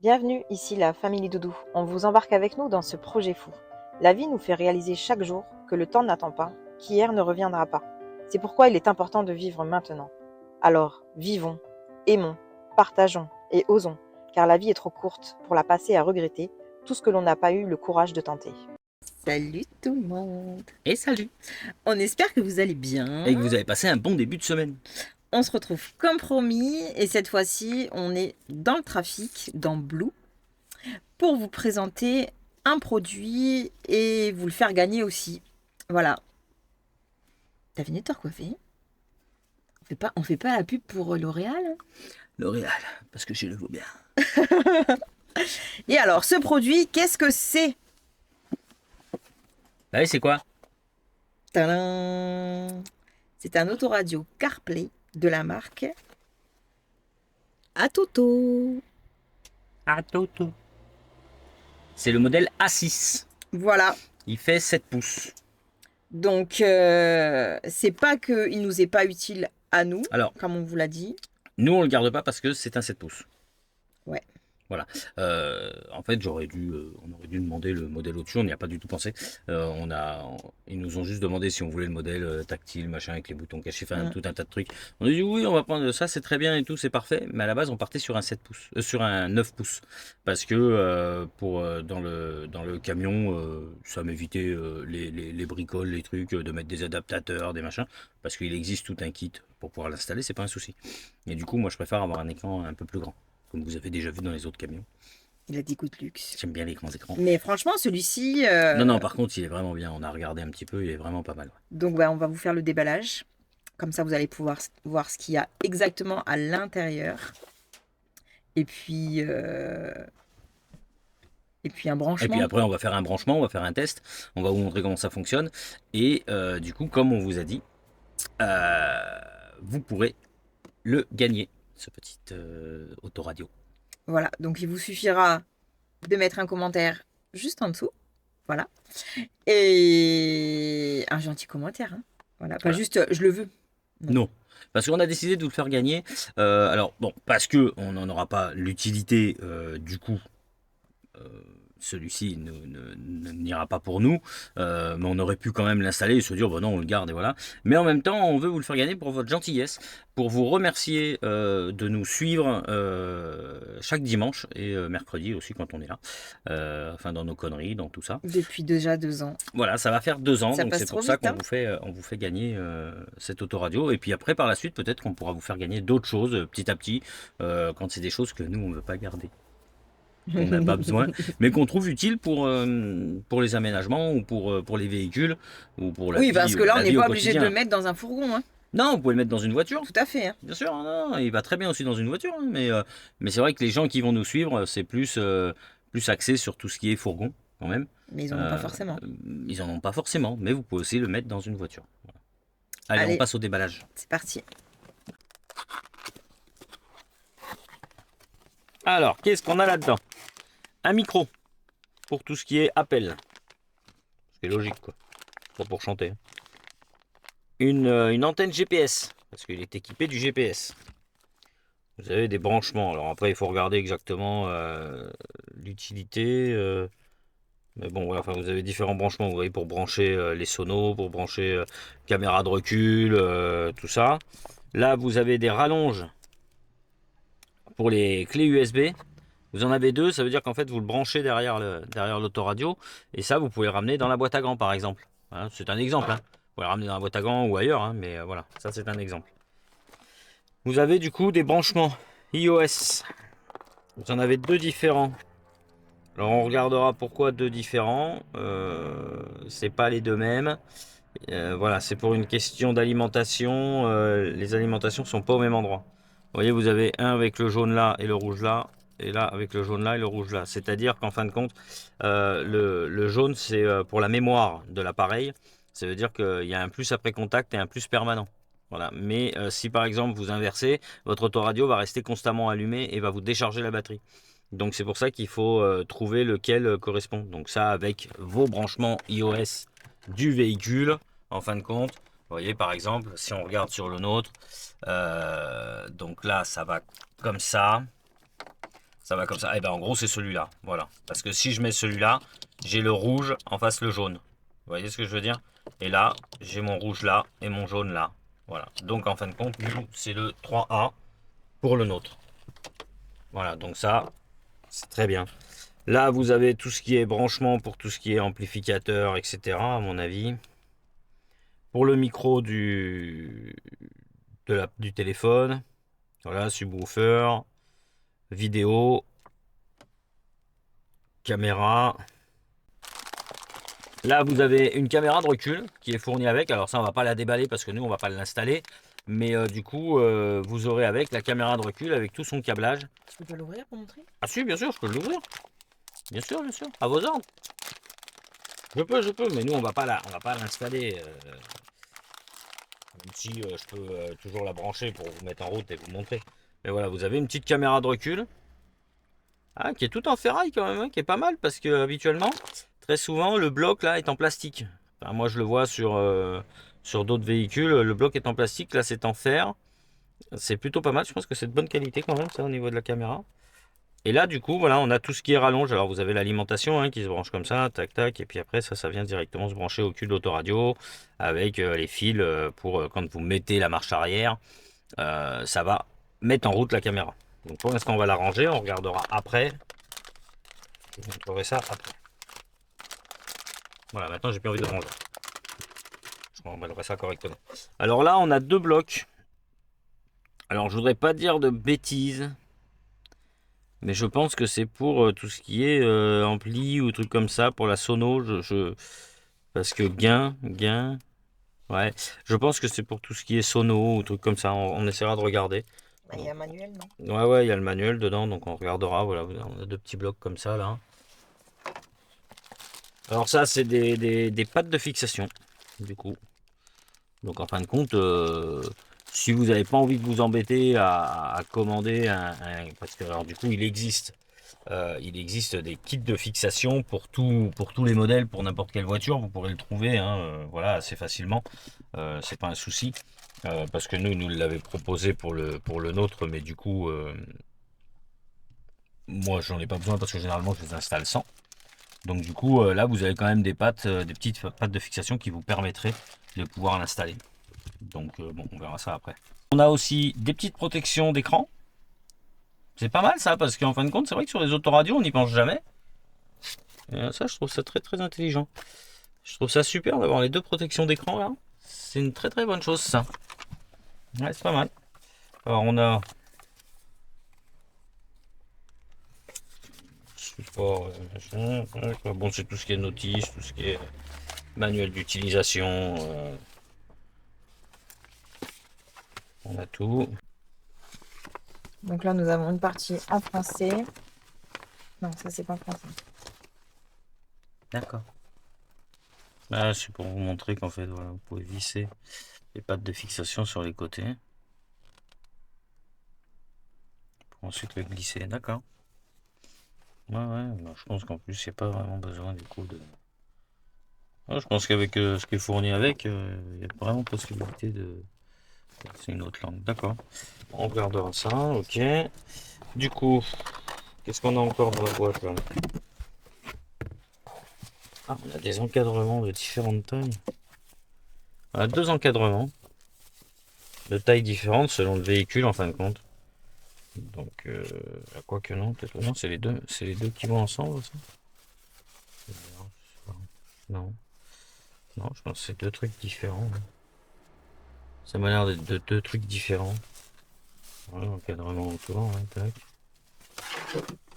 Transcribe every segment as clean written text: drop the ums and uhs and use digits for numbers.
Bienvenue, ici la Famille Doudou. On vous embarque avec nous dans ce projet fou. La vie nous fait réaliser chaque jour que le temps n'attend pas, qu'hier ne reviendra pas. C'est pourquoi il est important de vivre maintenant. Alors, vivons, aimons, partageons et osons, car la vie est trop courte pour la passer à regretter tout ce que l'on n'a pas eu le courage de tenter. Salut tout le monde. Et salut. On espère que vous allez bien. Et que vous avez passé un bon début de semaine. On se retrouve comme promis et cette fois-ci, on est dans le trafic, dans Blue, pour vous présenter un produit et vous le faire gagner aussi. Voilà. T'as fini de te recoiffer? On fait pas la pub pour L'Oréal? L'Oréal, parce que je le vaux bien. Et alors, ce produit, qu'est-ce que c'est? Bah oui, c'est quoi? Tadam! C'est un autoradio CarPlay de la marque Atoto. Atoto. C'est le modèle A6. Voilà. Il fait 7 pouces. Donc, c'est pas qu'il nous est pas utile à nous, Alors, comme on vous l'a dit. nous, on le garde pas parce que c'est un 7 pouces. Ouais. Voilà. En fait, on aurait dû demander le modèle au-dessus. On n'y a pas du tout pensé. Ils nous ont juste demandé si on voulait le modèle tactile, machin, avec les boutons cachés, enfin tout un tas de trucs. On a dit oui, on va prendre ça, c'est très bien et tout, c'est parfait. Mais à la base, on partait sur un 7 pouces, sur un 9 pouces, parce que dans le camion, ça m'évitait les bricoles, les trucs, de mettre des adaptateurs, des machins, parce qu'il existe tout un kit pour pouvoir l'installer, c'est pas un souci. Et du coup, moi, je préfère avoir un écran un peu plus grand, comme vous avez déjà vu dans les autres camions. Il a des goûts de luxe. J'aime bien les grands écrans. Mais franchement, celui-ci... Non, par contre, il est vraiment bien. On a regardé un petit peu, il est vraiment pas mal. Donc, on va vous faire le déballage. Comme ça, vous allez pouvoir voir ce qu'il y a exactement à l'intérieur. Et puis un branchement. Et puis après, on va faire un branchement, on va faire un test. On va vous montrer comment ça fonctionne. Et du coup, comme on vous a dit, vous pourrez le gagner, ce petit autoradio. Voilà, donc il vous suffira de mettre un commentaire juste en dessous. Voilà. Et un gentil commentaire. Hein. Voilà, pas juste je le veux. Non. Parce qu'on a décidé de vous le faire gagner. Alors, bon, parce qu'on n'en aura pas l'utilité du coup. Celui-ci n'ira pas pour nous, mais on aurait pu quand même l'installer et se dire, bon non, on le garde et voilà. Mais en même temps, on veut vous le faire gagner pour votre gentillesse, pour vous remercier de nous suivre chaque dimanche et mercredi aussi quand on est là, enfin dans nos conneries, dans tout ça. Depuis déjà 2 ans. Voilà, ça va faire 2 ans, Ça donc passe c'est trop pour ça vite, qu'on hein. vous fait gagner cette autoradio. Et puis après, par la suite, peut-être qu'on pourra vous faire gagner d'autres choses petit à petit, quand c'est des choses que nous, on ne veut pas garder. On n'a pas besoin, mais qu'on trouve utile pour les aménagements ou pour les véhicules ou pour la Oui, vie, parce que là, on la n'est vie au pas obligé de quotidien. le mettre dans un fourgon. Hein. Non, vous pouvez le mettre dans une voiture, Tout à fait. Hein. bien sûr. Non, il va très bien aussi dans une voiture, hein, mais c'est vrai que les gens qui vont nous suivre, c'est plus axé sur tout ce qui est fourgon quand même. Mais ils n'en ont pas forcément. Ils en ont pas forcément, mais vous pouvez aussi le mettre dans une voiture. Voilà. Allez, on passe au déballage. C'est parti. Alors, qu'est-ce qu'on a là-dedans? Un micro pour tout ce qui est appel. C'est logique, quoi. Pas pour chanter. Une antenne GPS, parce qu'il est équipé du GPS. Vous avez des branchements. Alors après, il faut regarder exactement l'utilité. Mais bon, voilà, enfin, vous avez différents branchements. Vous voyez, pour brancher les sonos, pour brancher caméra de recul, tout ça. Là, vous avez des rallonges pour les clés USB. Vous en avez 2, ça veut dire qu'en fait vous le branchez derrière l'autoradio et ça vous pouvez le ramener dans la boîte à gants par exemple. Voilà, c'est un exemple. Hein. Vous pouvez le ramener dans la boîte à gants ou ailleurs, hein, mais voilà, ça c'est un exemple. Vous avez du coup des branchements iOS. Vous en avez 2 différents. Alors on regardera pourquoi 2 différents. C'est pas les 2 mêmes. Voilà, c'est pour une question d'alimentation. Les alimentations sont pas au même endroit. Vous voyez, vous avez un avec le jaune là et le rouge là. Et là, avec le jaune là et le rouge là. C'est-à-dire qu'en fin de compte, le jaune, c'est pour la mémoire de l'appareil. Ça veut dire qu'il y a un plus après contact et un plus permanent. Voilà. Mais si par exemple vous inversez, votre autoradio va rester constamment allumé et va vous décharger la batterie. Donc c'est pour ça qu'il faut trouver lequel correspond. Donc ça avec vos branchements iOS du véhicule, en fin de compte. Vous voyez par exemple, si on regarde sur le nôtre, donc là ça va comme ça. Ça va comme ça. Et ben en gros c'est celui-là. Voilà. Parce que si je mets celui-là, j'ai le rouge en face le jaune. Vous voyez ce que je veux dire? Et là, j'ai mon rouge là et mon jaune là. Voilà. Donc en fin de compte, nous, c'est le 3A pour le nôtre. Voilà, donc ça, c'est très bien. Là, vous avez tout ce qui est branchement pour tout ce qui est amplificateur, etc. à mon avis. Pour le micro du téléphone. Voilà, subwoofer, vidéo, caméra. Là, vous avez une caméra de recul qui est fournie avec. Alors ça, on va pas la déballer parce que nous, on va pas l'installer. Mais du coup, vous aurez avec la caméra de recul avec tout son câblage. Tu peux pas l'ouvrir pour montrer? Ah si, bien sûr, je peux l'ouvrir. Bien sûr, à vos ordres. Je peux, mais nous, on va pas l'installer. Même si je peux toujours la brancher pour vous mettre en route et vous montrer. Mais voilà, vous avez une petite caméra de recul. Ah, qui est tout en ferraille quand même, hein, qui est pas mal parce que habituellement, très souvent, le bloc là est en plastique. Enfin, moi, je le vois sur d'autres véhicules, le bloc est en plastique, là c'est en fer. C'est plutôt pas mal, je pense que c'est de bonne qualité quand même, ça, au niveau de la caméra. Et là, du coup, voilà, on a tout ce qui est rallonge. Alors, vous avez l'alimentation hein, qui se branche comme ça, tac, tac. Et puis après, ça vient directement se brancher au cul de l'autoradio avec les fils pour quand vous mettez la marche arrière, ça va mettre en route la caméra. Donc, pour l'instant, on va la ranger. On regardera après. Je vous montrerai ça après. Voilà, maintenant, j'ai plus envie de ranger. Je remballerai ça correctement. Alors là, on a deux blocs. Alors, je voudrais pas dire de bêtises. Mais je pense que c'est pour tout ce qui est ampli ou truc comme ça, pour la sono. Parce que gain. Ouais, je pense que c'est pour tout ce qui est sono ou truc comme ça. On essaiera de regarder. Il y a un manuel, non? Ouais, il y a le manuel dedans, donc on regardera. Voilà, on a deux petits blocs comme ça là. Alors ça, c'est des pattes de fixation, du coup. Donc en fin de compte, si vous n'avez pas envie de vous embêter à commander parce que alors du coup, il existe des kits de fixation pour tous les modèles, pour n'importe quelle voiture. Vous pourrez le trouver, hein, voilà, assez facilement. C'est pas un souci. Parce que nous l'avons proposé pour le nôtre, mais du coup, moi, j'en ai pas besoin parce que généralement, je les installe sans. Donc du coup, là, vous avez quand même des petites pattes de fixation qui vous permettraient de pouvoir l'installer. Donc bon, on verra ça après. On a aussi des petites protections d'écran. C'est pas mal ça, parce qu'en fin de compte, c'est vrai que sur les autoradios, on n'y pense jamais. Et ça, je trouve ça très très intelligent. Je trouve ça super d'avoir les deux protections d'écran là. C'est une très très bonne chose ça. Ouais, c'est pas mal. Alors on a support, bon, c'est tout ce qui est notice, tout ce qui est manuel d'utilisation. On a tout. Donc là, nous avons une partie en français. Non, ça, c'est pas en français. D'accord. Là, c'est pour vous montrer qu'en fait, voilà, vous pouvez visser les pattes de fixation sur les côtés. Pour ensuite le glisser. D'accord. Ouais, bah, je pense qu'en plus, il n'y a pas vraiment besoin du coup de... Ouais, je pense qu'avec ce qui est fourni avec, il y a vraiment possibilité de... C'est une autre langue. D'accord. On regardera ça, ok. Du coup, qu'est-ce qu'on a encore dans la boîte là? Ah, on a des encadrements de différentes tailles. On a deux encadrements de tailles différentes selon le véhicule en fin de compte. Donc, quoi que non, peut-être non, c'est les deux qui vont ensemble. Ça. Non, je pense que c'est deux trucs différents. Ça m'a l'air d'être deux trucs différents. Voilà, encadrement autour, hein, tac.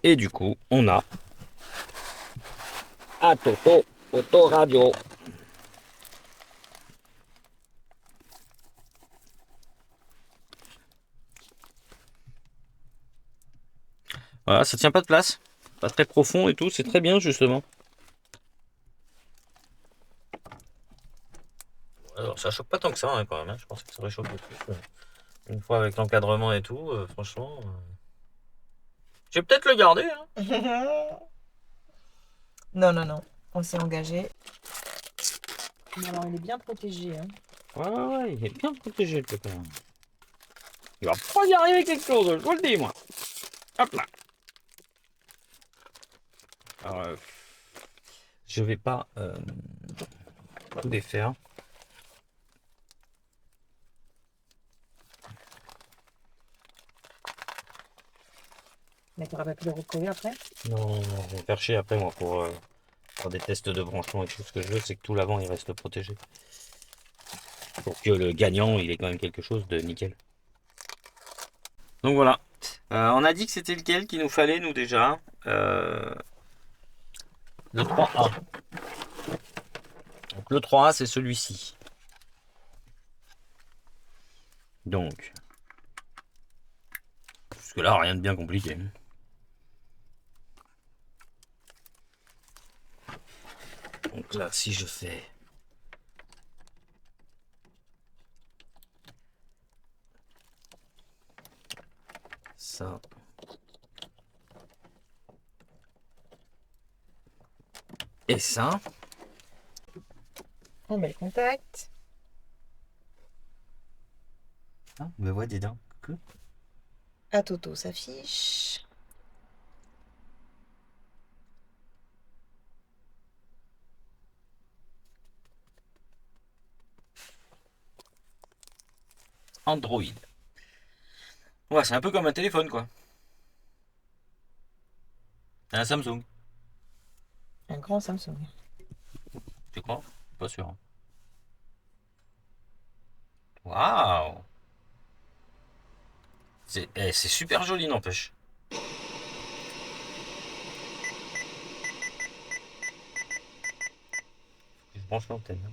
Et du coup, on a Atoto Autoradio. Voilà, ça tient pas de place. Pas très profond et tout, c'est très bien justement. Alors ça choque pas tant que ça hein, quand même, hein. Je pensais que ça aurait choqué plus. Une fois avec l'encadrement et tout, franchement... Je vais peut-être le garder. Hein. Non. On s'est engagé. Alors, il est bien protégé. Hein. Ouais, il est bien protégé le pépin. Il va pas y arriver quelque chose, je vous le dis moi. Hop là. Alors, je vais pas tout défaire. Mais tu n'auras pas pu le recoller après? Non, je vais me faire chier après moi pour faire des tests de branchement et tout. Ce que je veux, c'est que tout l'avant il reste protégé. Pour que le gagnant il ait quand même quelque chose de nickel. Donc voilà. On a dit que c'était lequel qu'il nous fallait, nous déjà. Le 3A. Donc le 3A, c'est celui-ci. Donc, jusque-là, rien de bien compliqué. Donc là, si je fais ça. Et ça. On met le contact. Ah, me voit des dents. Atoto s'affiche. Android. Ouais, c'est un peu comme un téléphone, quoi. C'est un Samsung, Un grand Samsung. tu crois? Pas sûr. Hein. Waouh! C'est super joli, n'empêche. Je branche l'antenne. Hein.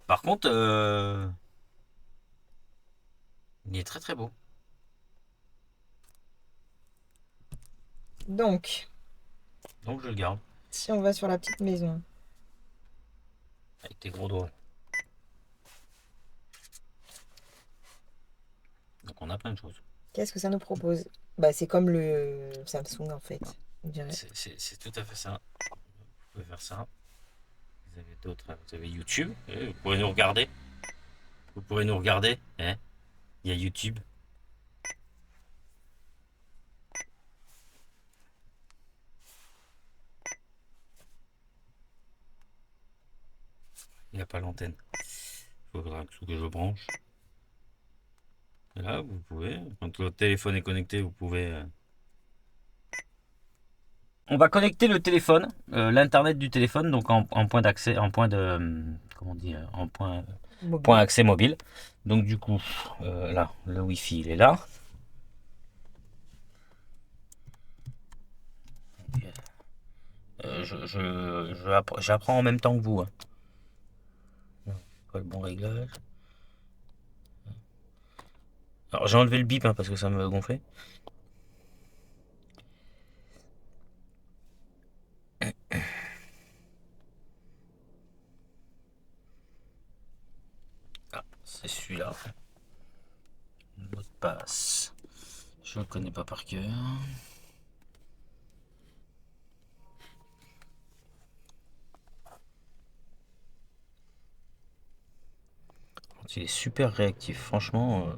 Par contre, il est très très beau. Donc, Donc je le garde. si on va sur la petite maison, Avec tes gros doigts. Donc on a plein de choses. qu'est-ce que ça nous propose? Bah, c'est comme le Samsung en fait, on dirait. C'est tout à fait ça. Vous pouvez faire ça. Vous avez d'autres. Vous avez YouTube. Vous pourrez nous regarder. Vous pourrez nous regarder. Hein. Il y a YouTube. Il n'y a pas l'antenne. Il faudra que je branche. Et là, vous pouvez. Quand votre téléphone est connecté, vous pouvez. On va connecter le téléphone, l'internet du téléphone, donc en point d'accès, en point de. Comment on dit? En point Mobile. accès mobile. Donc du coup, là, le Wi-Fi, il est là. J'apprends en même temps que vous. Hein. Pas le bon réglage. Alors j'ai enlevé le bip hein, parce que ça me gonflait. Ah, c'est celui-là. Le mot de passe. Je le connais pas par cœur. Il est super réactif, franchement.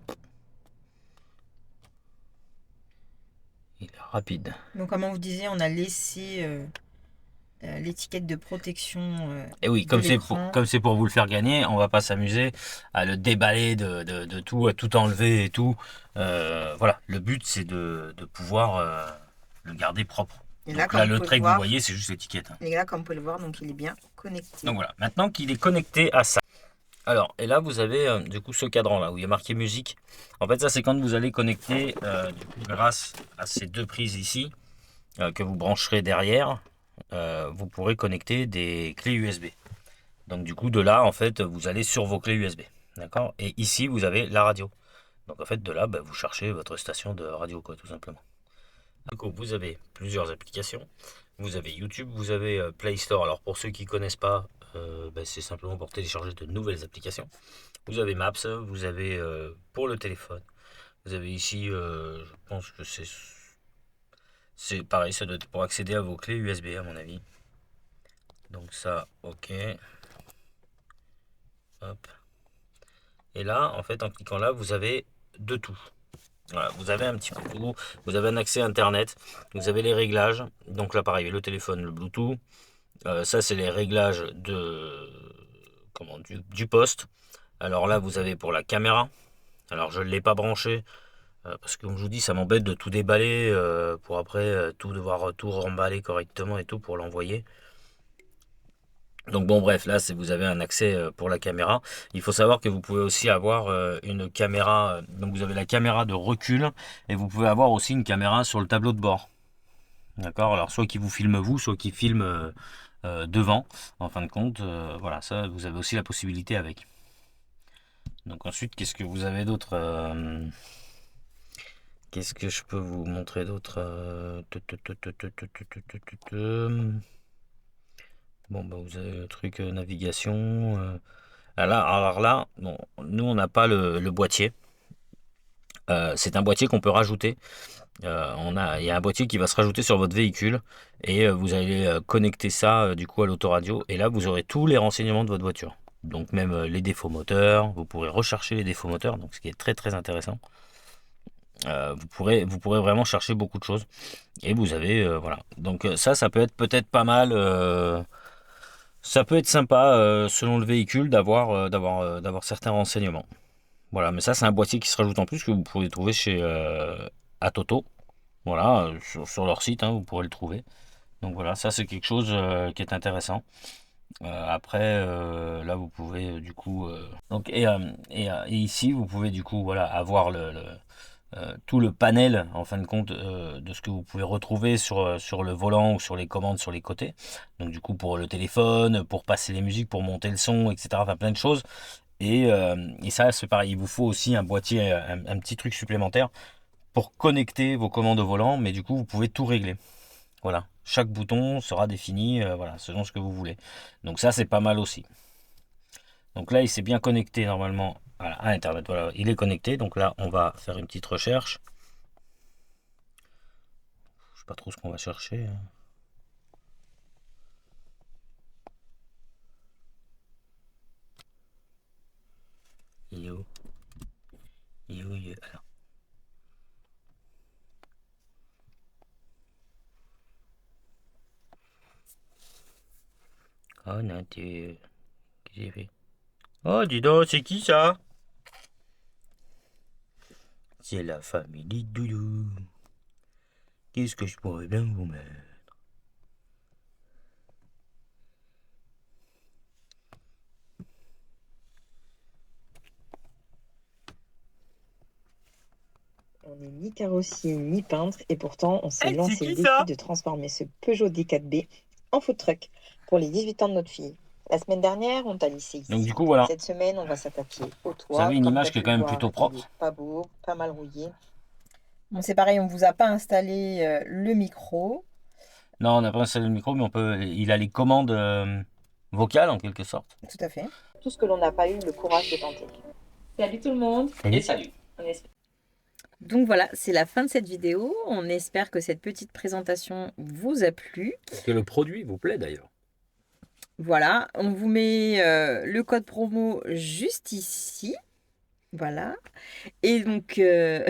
Il est rapide. Donc, comme on vous disait, on a laissé l'étiquette de protection Et oui, de l'écran. comme c'est pour vous le faire gagner, on va pas s'amuser à le déballer de tout, à tout enlever et tout. Voilà, le but c'est de pouvoir le garder propre. Et Donc comme là, vous le pouvez trait que vous voir, voyez, c'est juste l'étiquette. Hein. Et là, comme vous pouvez le voir, donc il est bien connecté. Donc voilà, maintenant qu'il est connecté à ça. Alors, et là, vous avez du coup ce cadran là où il y a marqué musique. En fait, ça c'est quand vous allez connecter du coup, grâce à ces deux prises ici que vous brancherez derrière, vous pourrez connecter des clés USB. Donc du coup, de là, en fait, vous allez sur vos clés USB. D'accord? Et ici, vous avez la radio. Donc en fait, de là, vous cherchez votre station de radio, quoi, tout simplement. Du coup, vous avez plusieurs applications. Vous avez YouTube, vous avez Play Store. Alors pour ceux qui ne connaissent pas, c'est simplement pour télécharger de nouvelles applications. Vous avez Maps, vous avez pour le téléphone. Vous avez ici, je pense que c'est pareil, ça doit être pour accéder à vos clés USB à mon avis. Donc ça, ok. Hop. Et là, en fait, en cliquant là, vous avez de tout. Voilà, vous avez un petit peu tout, vous avez un accès Internet, vous avez les réglages, donc là pareil, le téléphone, le Bluetooth, ça c'est les réglages du poste. Alors là vous avez pour la caméra, alors je ne l'ai pas branché, parce que comme je vous dis ça m'embête de tout déballer, pour après tout devoir tout remballer correctement et tout pour l'envoyer. Donc bon bref, là vous avez un accès pour la caméra. Il faut savoir que vous pouvez aussi avoir une caméra, donc vous avez la caméra de recul et vous pouvez avoir aussi une caméra sur le tableau de bord. D'accord? Alors soit qui vous filme vous, soit qui filme devant. En fin de compte, voilà, ça vous avez aussi la possibilité avec. Donc ensuite, qu'est-ce que vous avez d'autre Qu'est-ce que je peux vous montrer d'autre Bon, bah, vous avez le truc navigation. Alors là, bon, nous on n'a pas le boîtier. C'est un boîtier qu'on peut rajouter. Il y a un boîtier qui va se rajouter sur votre véhicule et vous allez connecter ça du coup à l'autoradio et là vous aurez tous les renseignements de votre voiture. Donc même les défauts moteurs, vous pourrez rechercher les défauts moteurs, donc ce qui est très très intéressant. Vous pourrez vraiment chercher beaucoup de choses et vous avez voilà. Donc ça peut être peut-être pas mal. Ça peut être sympa selon le véhicule d'avoir certains renseignements. Voilà, mais ça c'est un boîtier qui se rajoute en plus que vous pouvez trouver chez Atoto. Voilà, sur leur site, hein, vous pourrez le trouver. Donc voilà, ça c'est quelque chose qui est intéressant. Après, là vous pouvez du coup, donc et ici vous pouvez du coup voilà avoir tout le panel en fin de compte de ce que vous pouvez retrouver sur le volant ou sur les commandes sur les côtés. Donc du coup pour le téléphone, pour passer les musiques, pour monter le son, etc. Enfin plein de choses. Et ça c'est pareil, il vous faut aussi un boîtier, un petit truc supplémentaire pour connecter vos commandes au volant, mais du coup vous pouvez tout régler. Voilà, chaque bouton sera défini voilà, selon ce que vous voulez. Donc ça c'est pas mal aussi. Donc là il s'est bien connecté normalement voilà, à Internet. Voilà, il est connecté. Donc là on va faire une petite recherche. Je sais pas trop ce qu'on va chercher. Il est où? Il est où? Alors. Oh non, qu'est-ce que j'ai fait? Oh dis donc, c'est qui ça? C'est la famille Doudou. Qu'est-ce que je pourrais bien vous mettre? On n'est ni carrossier ni peintre et pourtant on s'est Hey, c'est lancé qui le défi ça? de transformer ce Peugeot D4B en food truck pour les 18 ans de notre fille. La semaine dernière, on t'a lissé Donc ici. du coup voilà, Cette semaine, on va s'attaquer au vous toit. avez une Comme tu image as qui est pu quand le même voir, plutôt il est propre. pas beau, pas mal rouillé. Bon, c'est pareil, on vous a pas installé le micro. Non, on n'a pas installé le micro, mais il a les commandes vocales en quelque sorte. Tout à fait. Tout ce que l'on n'a pas eu le courage de tenter. Salut tout le monde. Et salut. Donc voilà, c'est la fin de cette vidéo. On espère que cette petite présentation vous a plu. Que le produit vous plaît d'ailleurs. Voilà, on vous met le code promo juste ici. Voilà. Et donc, et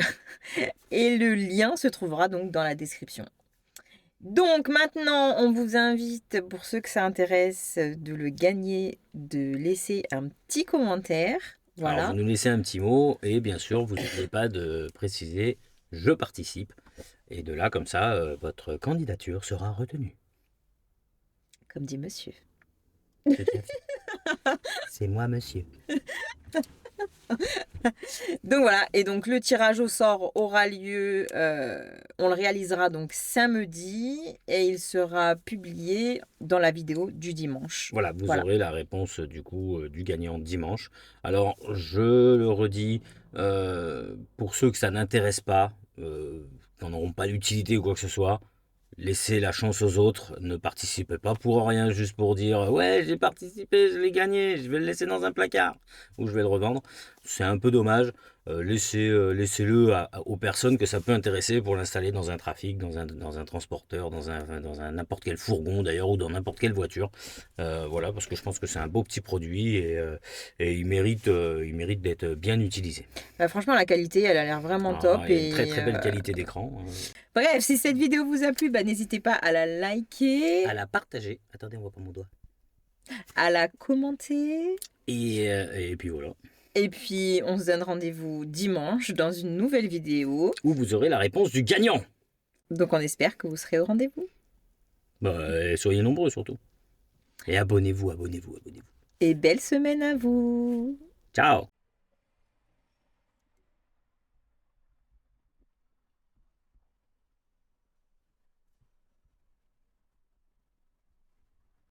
le lien se trouvera donc dans la description. Donc maintenant, on vous invite, pour ceux que ça intéresse, de le gagner, de laisser un petit commentaire. Alors Voilà, vous nous laissez un petit mot et bien sûr vous n'oubliez pas de préciser je participe et de là comme ça votre candidature sera retenue. comme dit monsieur. Tout à fait. C'est moi monsieur. Donc voilà, et donc le tirage au sort aura lieu, on le réalisera donc samedi et il sera publié dans la vidéo du dimanche. Voilà, vous Voilà. aurez la réponse du coup du gagnant dimanche. Alors je le redis, pour ceux que ça n'intéresse pas, qui n'en auront pas d'utilité ou quoi que ce soit, laissez la chance aux autres, ne participez pas pour rien, juste pour dire ouais j'ai participé, je l'ai gagné, je vais le laisser dans un placard ou je vais le revendre. C'est un peu dommage. laissez-le aux personnes que ça peut intéresser pour l'installer dans un trafic, dans un transporteur, dans un n'importe quel fourgon d'ailleurs, ou dans n'importe quelle voiture. Voilà, parce que je pense que c'est un beau petit produit et il mérite d'être bien utilisé. Bah, franchement, la qualité, elle a l'air vraiment top. Il y a une Et très très belle qualité d'écran. bref, si cette vidéo vous a plu, bah, n'hésitez pas à la liker, À la partager. Attendez, on voit pas mon doigt. à la commenter. Et puis voilà. Et puis, on se donne rendez-vous dimanche dans une nouvelle vidéo. Où vous aurez la réponse du gagnant. Donc, on espère que vous serez au rendez-vous. Et soyez nombreux surtout. Et abonnez-vous. Et belle semaine à vous! Ciao.